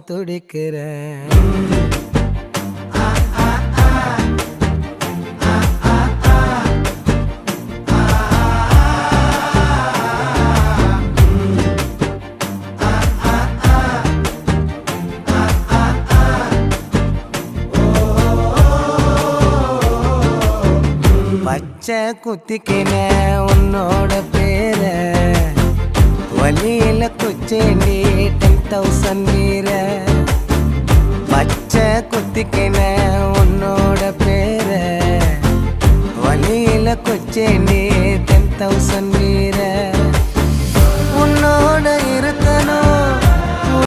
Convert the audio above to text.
துடிக்கிறேன். பச்சை குத்திக்கின உன்னோட பேர வலியில குச்சேண்டி 10,000 வீர. பச்சை குத்திக்கின உன்னோட பேர வலியில குச்சேண்டி 10,000 வீர.